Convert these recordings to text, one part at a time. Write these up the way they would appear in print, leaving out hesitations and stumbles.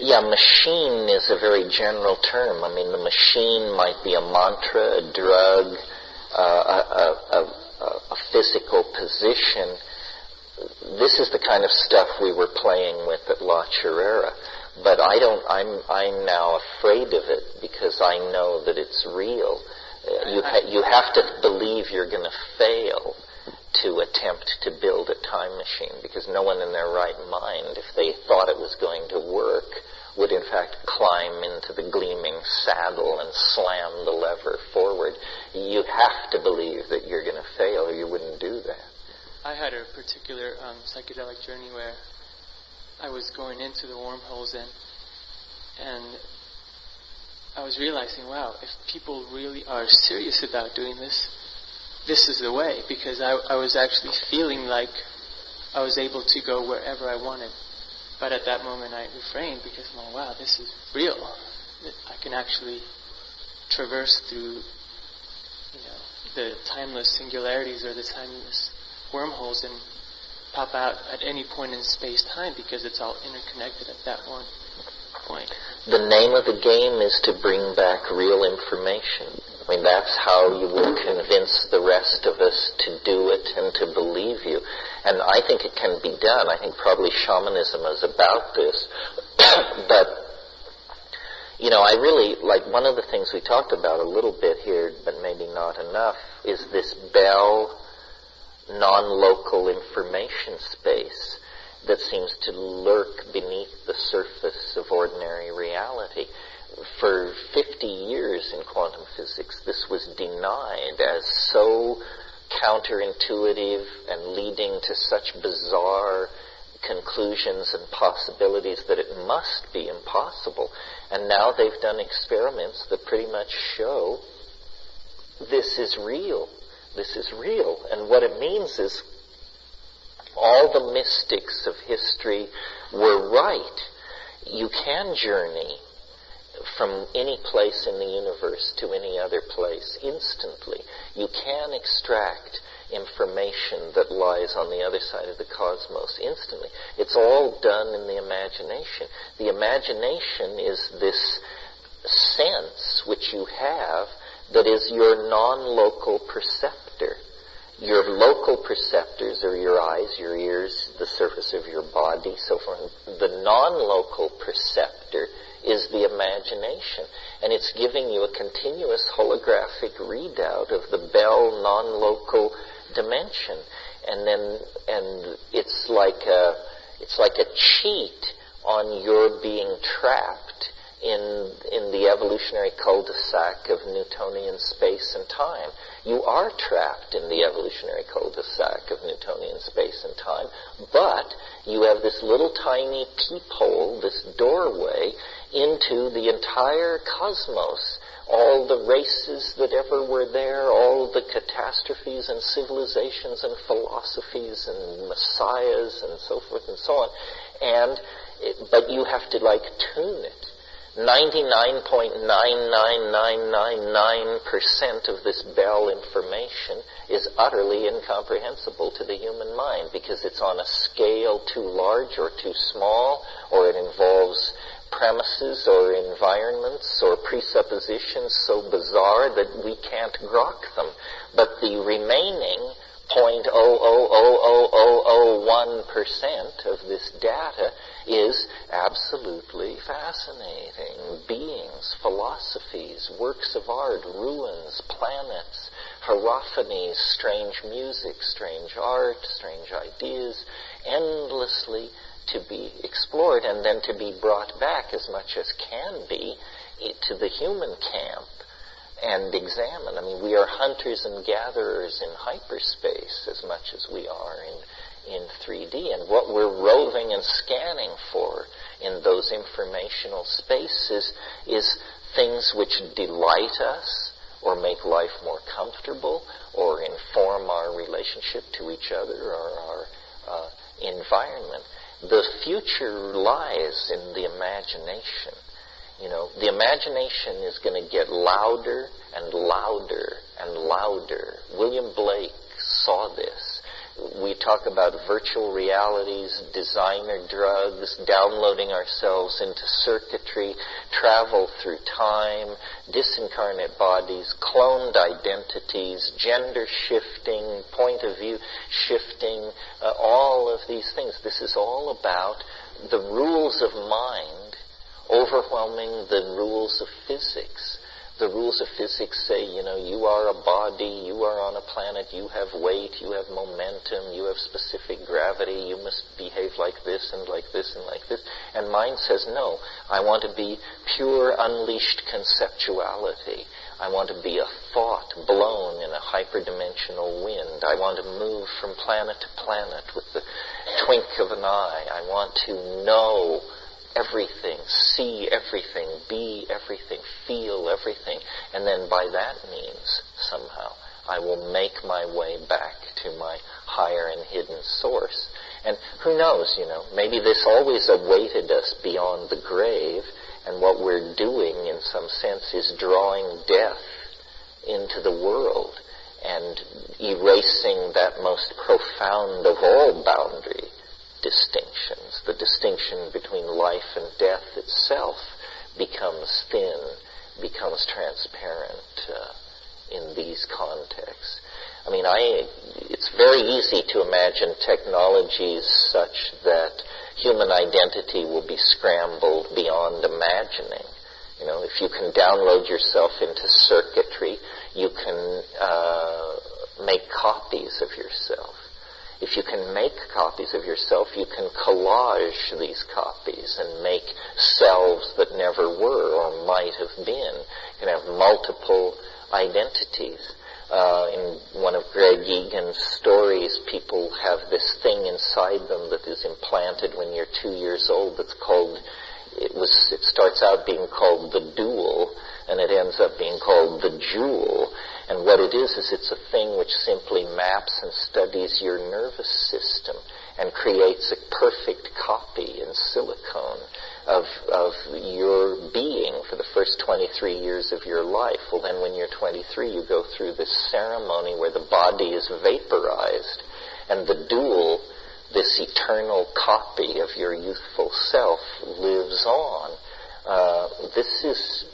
Yeah, machine is a very general term. I mean, the machine might be a mantra, a drug, a physical position. This is the kind of stuff we were playing with at La Chirera. But I'm now afraid of it because I know that it's real. You have to believe you're going to fail to attempt to build a time machine, because no one in their right mind, if they thought it was going to work, would in fact climb into the gleaming saddle and slam the lever forward. You have to believe that you're going to fail, or you wouldn't do that. I had a particular psychedelic journey where I was going into the wormholes and I was realizing, wow, if people really are serious about doing this, this is the way, because I was actually feeling like I was able to go wherever I wanted. But at that moment I refrained because, oh, wow, this is real. I can actually traverse through, the timeless singularities or the timeless wormholes and pop out at any point in space-time, because it's all interconnected at that one point. The name of the game is to bring back real information. I mean, that's how you will convince the rest of us to do it and to believe you. And I think it can be done. I think probably shamanism is about this. But, I really, one of the things we talked about a little bit here, but maybe not enough, is this Bell non-local information space that seems to lurk beneath the surface of ordinary reality. For 50 years in quantum physics, this was denied as so counterintuitive and leading to such bizarre conclusions and possibilities that it must be impossible. And now they've done experiments that pretty much show this is real. This is real. And what it means is all the mystics of history were right. You can journey from any place in the universe to any other place instantly. You can extract information that lies on the other side of the cosmos instantly. It's all done in the imagination. The imagination is this sense which you have that is your non-local perceptor. Your local perceptors are your eyes, your ears, the surface of your body, so forth. The non-local perceptor is the imagination. And it's giving you a continuous holographic readout of the Bell non-local dimension. And it's like a cheat on your being trapped in the evolutionary cul-de-sac of Newtonian space and time. You are trapped in the evolutionary cul-de-sac of Newtonian space and time, but you have this little tiny peephole, this doorway, into the entire cosmos. All the races that ever were there, all the catastrophes and civilizations and philosophies and messiahs and so forth and so on. But you have to tune it. 99.99999% of this Bell information is utterly incomprehensible to the human mind because it's on a scale too large or too small, or it involves premises or environments or presuppositions so bizarre that we can't grok them. But the remaining 0.0000001% of this data is absolutely fascinating. Beings, philosophies, works of art, ruins, planets, hierophanies, strange music, strange art, strange ideas, endlessly to be explored and then to be brought back as much as can be to the human camp and examine. I mean, we are hunters and gatherers in hyperspace as much as we are in 3D. And what we're roving and scanning for in those informational spaces is things which delight us or make life more comfortable or inform our relationship to each other or our environment. The future lies in the imagination. The imagination is going to get louder and louder and louder. William Blake saw this. we talk about virtual realities, designer drugs, downloading ourselves into circuitry, travel through time, disincarnate bodies, cloned identities, gender shifting, point of view shifting, all of these things. This is all about the rules of mind overwhelming the rules of physics. The rules of physics say, you are a body, you are on a planet, you have weight, you have momentum, you have specific gravity, you must behave like this and like this and like this. And mind says, no, I want to be pure, unleashed conceptuality. I want to be a thought blown in a hyperdimensional wind. I want to move from planet to planet with the twink of an eye. I want to know everything, see everything, be everything, feel everything. And then by that means, somehow, I will make my way back to my higher and hidden source. And who knows, maybe this always awaited us beyond the grave, and what we're doing, in some sense, is drawing death into the world and erasing that most profound of all boundary distinctions. The distinction between life and death itself becomes thin, becomes transparent in these contexts. I mean, it's very easy to imagine technologies such that human identity will be scrambled beyond imagining. If you can download yourself into circuitry, you can make copies of yourself. If you can make copies of yourself, you can collage these copies and make selves that never were or might have been. You can have multiple identities. In one of Greg Egan's stories, people have this thing inside them that is implanted when you're 2 years old that's called, it starts out being called the dual, and it ends up being called the jewel. And what it is it's a thing which simply maps and studies your nervous system and creates a perfect copy in silicone of your being for the first 23 years of your life. Well, then when you're 23, you go through this ceremony where the body is vaporized, and the dual, this eternal copy of your youthful self, lives on. This is,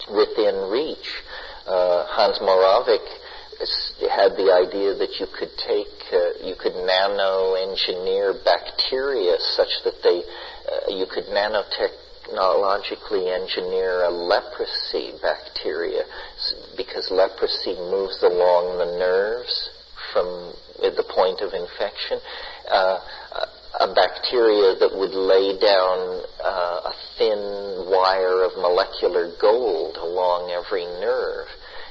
within reach. Hans Moravec had the idea that you could nano-engineer bacteria such that you could nanotechnologically engineer a leprosy bacteria, because leprosy moves along the nerves from the point of infection. A bacteria that would lay down a thin wire of molecular gold along every nerve.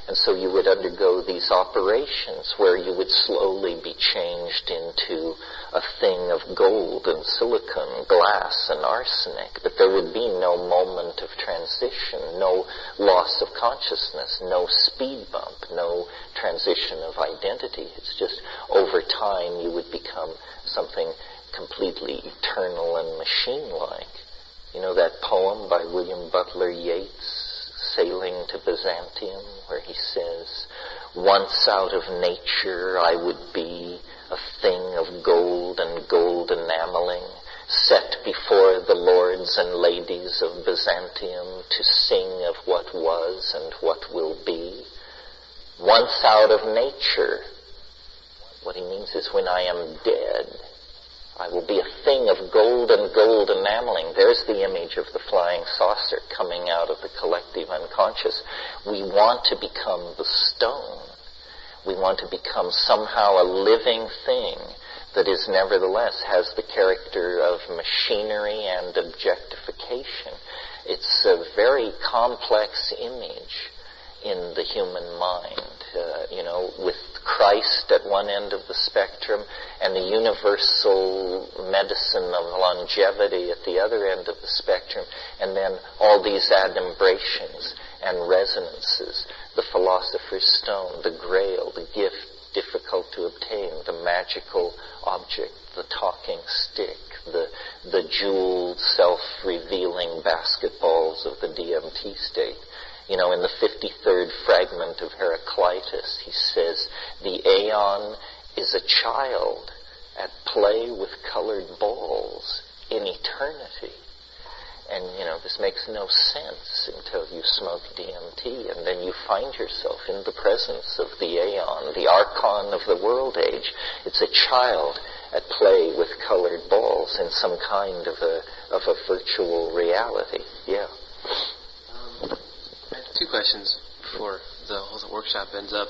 And so you would undergo these operations where you would slowly be changed into a thing of gold and silicon, glass and arsenic. But there would be no moment of transition, no loss of consciousness, no speed bump, no transition of identity. It's just over time you would become something completely eternal and machine-like. That poem by William Butler Yeats, Sailing to Byzantium, where he says, "Once out of nature I would be a thing of gold and gold enameling, set before the lords and ladies of Byzantium to sing of what was and what will be." Once out of nature, what he means is when I am dead, I will be a thing of gold and gold enameling. There's the image of the flying saucer coming out of the collective unconscious. We want to become the stone. We want to become somehow a living thing that is nevertheless has the character of machinery and objectification. It's a very complex image in the human mind, with Christ at one end of the spectrum and the universal medicine of longevity at the other end of the spectrum, and then all these adumbrations and resonances, the philosopher's stone, the grail, the gift difficult to obtain, the magical object, the talking stick, the jeweled self-revealing basketballs of the DMT state. In the 53rd fragment of Heraclitus, he says, "The aeon is a child at play with colored balls in eternity. And, this makes no sense until you smoke DMT, and then you find yourself in the presence of the Aeon, the Archon of the world age. It's a child at play with colored balls in some kind of a virtual reality. Yeah. I have two questions before the whole workshop ends up.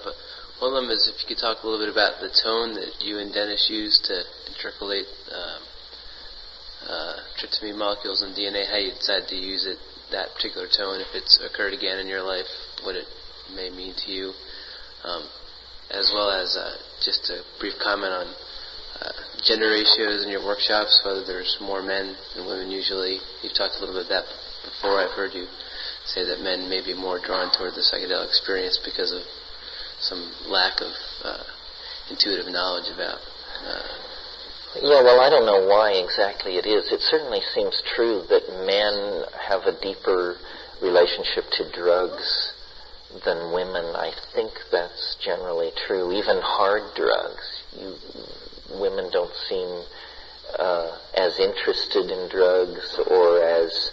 One of them is if you could talk a little bit about the tone that you and Dennis used to intercalate tryptamine molecules in DNA, how you decided to use it, that particular tone, if it's occurred again in your life, what it may mean to you, as well as just a brief comment on gender ratios in your workshops, whether there's more men than women usually. You've talked a little bit about that before. I've heard you say that men may be more drawn toward the psychedelic experience because of some lack of intuitive knowledge about Yeah, well, I don't know why exactly it is. It certainly seems true that men have a deeper relationship to drugs than women. I think that's generally true. Even hard drugs. Women don't seem as interested in drugs or as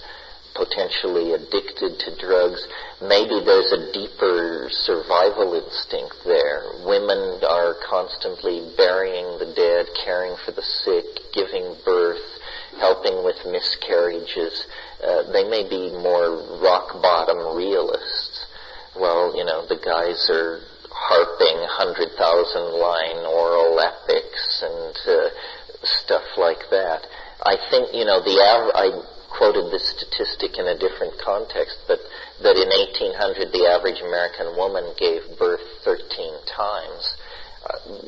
potentially addicted to drugs. Maybe there's a deeper survival instinct there. Women are constantly burying the dead, caring for the sick, giving birth, helping with miscarriages. They may be more rock-bottom realists. Well, the guys are harping 100,000-line oral epics and stuff like that. I think, I quoted this statistic in a different context, but that in 1800 the average American woman gave birth 13 times.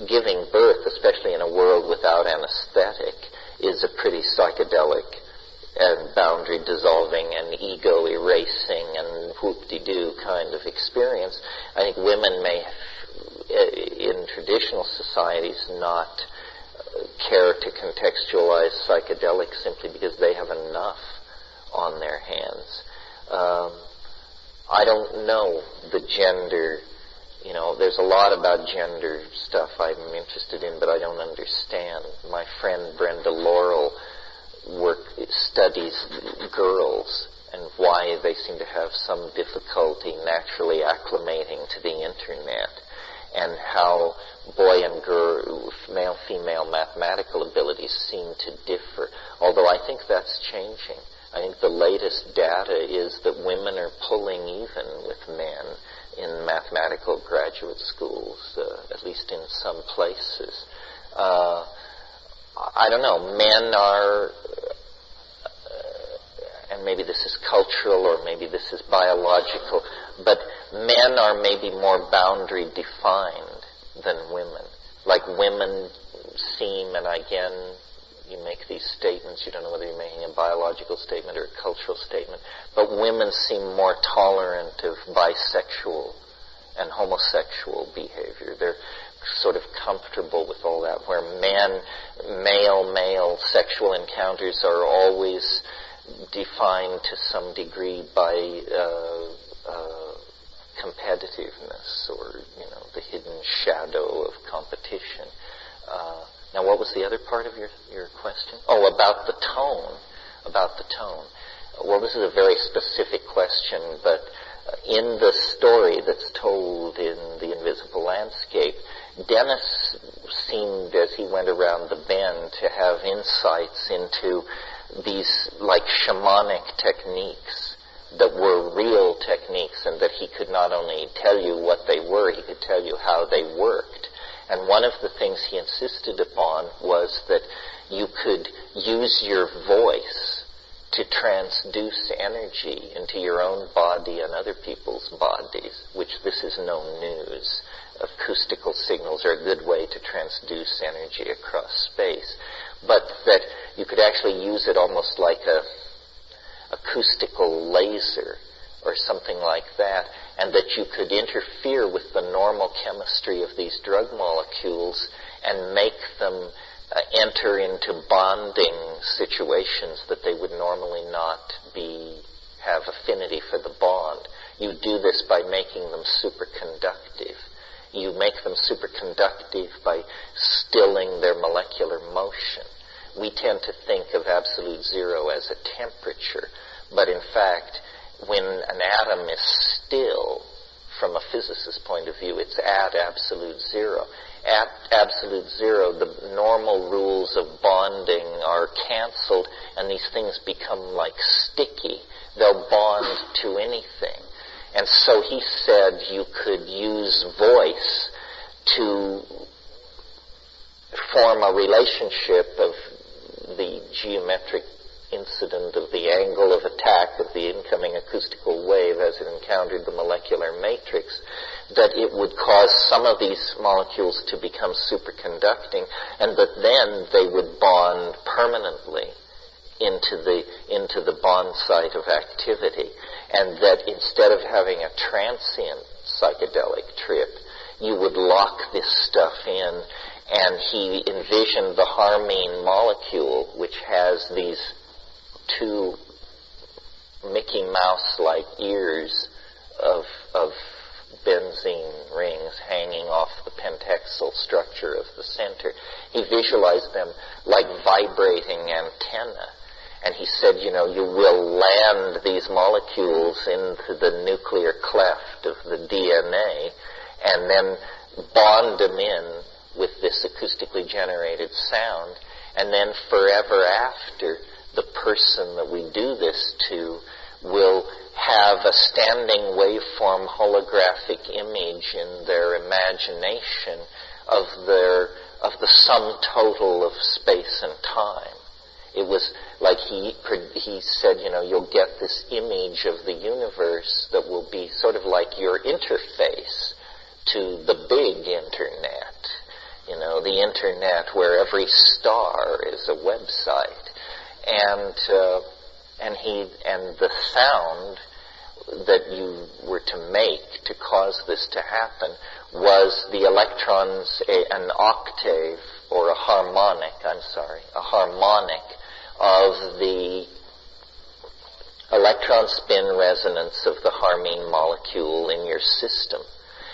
Giving birth, especially in a world without anesthetic, is a pretty psychedelic and boundary dissolving and ego erasing and whoop-de-doo kind of experience. I think women may, in traditional societies, not care to contextualize psychedelics simply because they have enough on their hands. I don't know the gender, there's a lot about gender stuff I'm interested in, but I don't understand. My friend Brenda Laurel studies girls and why they seem to have some difficulty naturally acclimating to the internet, and how boy and girl, male-female mathematical abilities seem to differ, although I think that's changing. I think the latest data is that women are pulling even with men in mathematical graduate schools, at least in some places. I don't know, men are, and maybe this is cultural or maybe this is biological, but men are maybe more boundary defined than women. Like women seem, and again, you make these statements, you don't know whether you're making a biological statement or a cultural statement, but women seem more tolerant of bisexual and homosexual behavior. They're sort of comfortable with all that, where male sexual encounters are always defined to some degree by competitiveness or, the hidden shadow of competition. Now, what was the other part of your question? Oh, about the tone. Well, this is a very specific question, but in the story that's told in The Invisible Landscape, Dennis seemed, as he went around the bend, to have insights into these, like, shamanic techniques that were real techniques, and that he could not only tell you what they were, he could tell you how they worked. And one of the things he insisted upon was that you could use your voice to transduce energy into your own body and other people's bodies, which this is no news. Acoustical signals are a good way to transduce energy across space. But that you could actually use it almost like a acoustical laser or something like that, and that you could interfere with the normal chemistry of these drug molecules and make them enter into bonding situations that they would normally not have affinity for the bond. You do this by making them superconductive. You make them superconductive by stilling their molecular motion. We tend to think of absolute zero as a temperature, but in fact, when an atom is still, from a physicist's point of view, it's at absolute zero. At absolute zero, the normal rules of bonding are canceled, and these things become like sticky. They'll bond to anything. And so he said you could use voice to form a relationship of the geometric incident of the angle of attack of the incoming acoustical wave as it encountered the molecular matrix, that it would cause some of these molecules to become superconducting, and that then they would bond permanently into the bond site of activity, and that instead of having a transient psychedelic trip, you would lock this stuff in. And he envisioned the harmine molecule, which has these two Mickey Mouse-like ears of benzene rings hanging off the pentexyl structure of the center. He visualized them like vibrating antennae. And he said, you will land these molecules into the nuclear cleft of the DNA and then bond them in with this acoustically generated sound, and then forever after, the person that we do this to will have a standing waveform holographic image in their imagination of the sum total of space and time. It was like he said, you'll get this image of the universe that will be sort of like your interface to the big internet. The internet where every star is a website. And the sound that you were to make to cause this to happen was the electrons, an octave or a harmonic of the electron spin resonance of the harmine molecule in your system.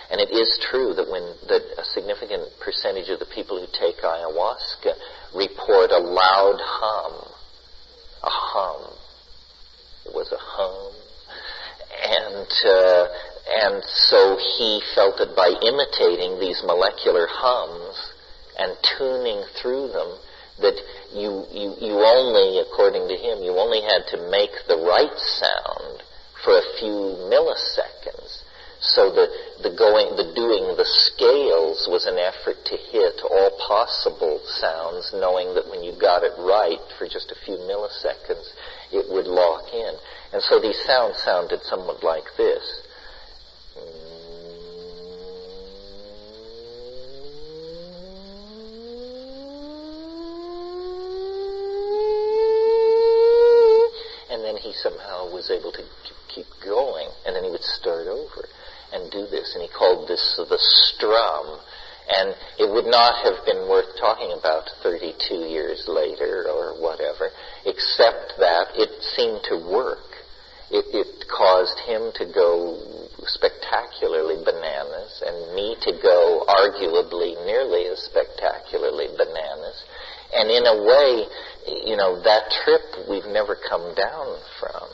And it is true that that a significant percentage of the people who take ayahuasca report a loud hum. A hum. It was a hum. And so he felt that by imitating these molecular hums and tuning through them, that you only, according to him, you only had to make the right sound for a few milliseconds. So the doing the scales was an effort to hit all possible sounds, knowing that when you got it right for just a few milliseconds, it would lock in. And so these sounds sounded somewhat like this. And then he somehow was able to keep going, and then he would start over and do this, and he called this the strum. And it would not have been worth talking about 32 years later or whatever, except that it seemed to work. It caused him to go spectacularly bananas, and me to go arguably nearly as spectacularly bananas. And in a way, that trip we've never come down from.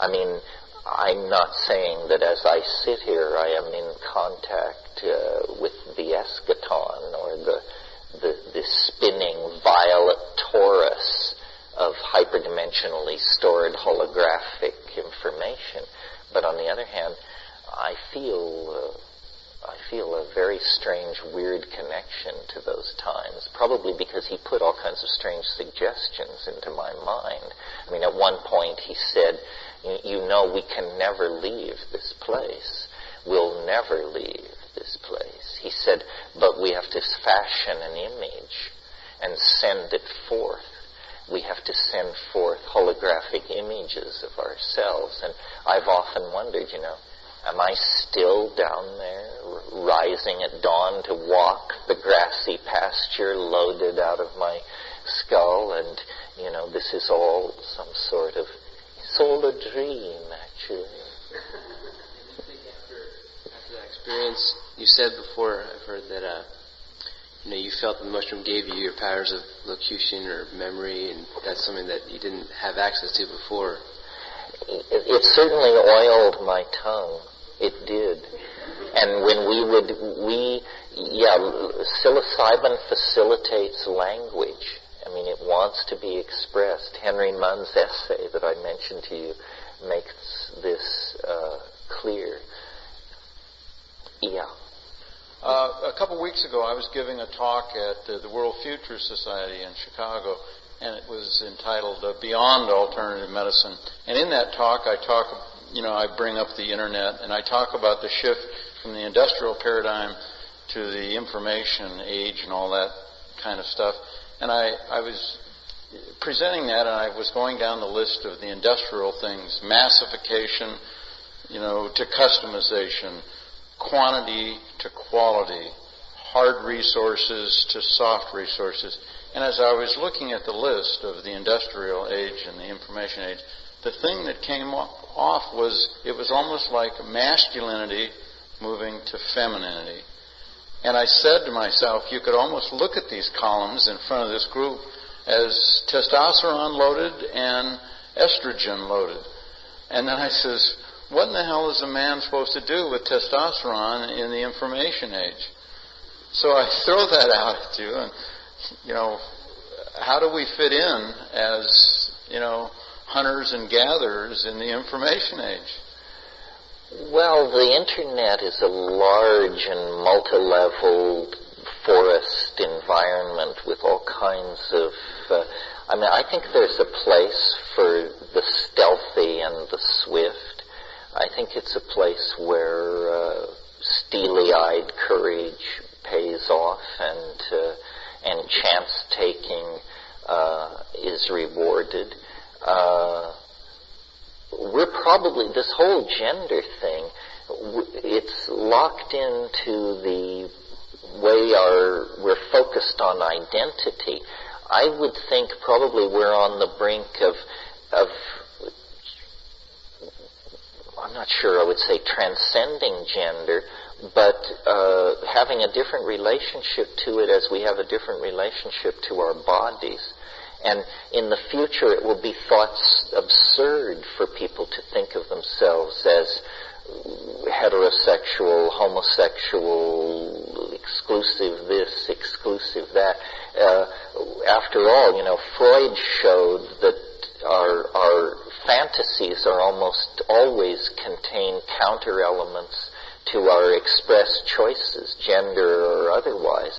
I mean, I'm not saying that as I sit here I am in contact with the eschaton or the spinning violet torus of hyperdimensionally stored holographic information. But on the other hand, I feel a very strange, weird connection to those times, probably because he put all kinds of strange suggestions into my mind. I mean, at one point he said, we can never leave this place. We'll never leave this place. He said, but we have to fashion an image and send it forth. We have to send forth holographic images of ourselves. And I've often wondered, am I still down there, rising at dawn to walk the grassy pasture loaded out of my skull? And, this is all some sort of, it's all a dream, actually. After that experience, You said before, I've heard that you felt the mushroom gave you your powers of locution or memory, and that's something that you didn't have access to before. It certainly oiled my tongue. It did. And when psilocybin facilitates language. I mean, it wants to be expressed. Henry Munn's essay that I mentioned to you makes this clear. Yeah. A couple weeks ago, I was giving a talk at the World Future Society in Chicago, and it was entitled Beyond Alternative Medicine. And in that talk, I bring up the internet, and I talk about the shift from the industrial paradigm to the information age and all that kind of stuff. And I was presenting that, and I was going down the list of the industrial things: massification, to customization, quantity to quality, hard resources to soft resources. And as I was looking at the list of the industrial age and the information age, the thing that came off was, it was almost like masculinity moving to femininity. And I said to myself, you could almost look at these columns in front of this group as testosterone loaded and estrogen loaded. And then I says, what in the hell is a man supposed to do with testosterone in the information age? So I throw that out at you, and, how do we fit in as, hunters and gatherers in the information age? Well, the Internet is a large and multi-level forest environment with all kinds of... I think there's a place for the stealthy and the swift. I think it's a place where steely-eyed courage pays off, and chance-taking is rewarded. We're probably, this whole gender thing, it's locked into the way we're focused on identity. I would think probably we're on the brink of I'm not sure I would say transcending gender, but having a different relationship to it as we have a different relationship to our bodies. And in the future, it will be thought absurd for people to think of themselves as heterosexual, homosexual, exclusive this, exclusive that. After all, Freud showed that our fantasies are almost always contain counter elements to our expressed choices, gender or otherwise.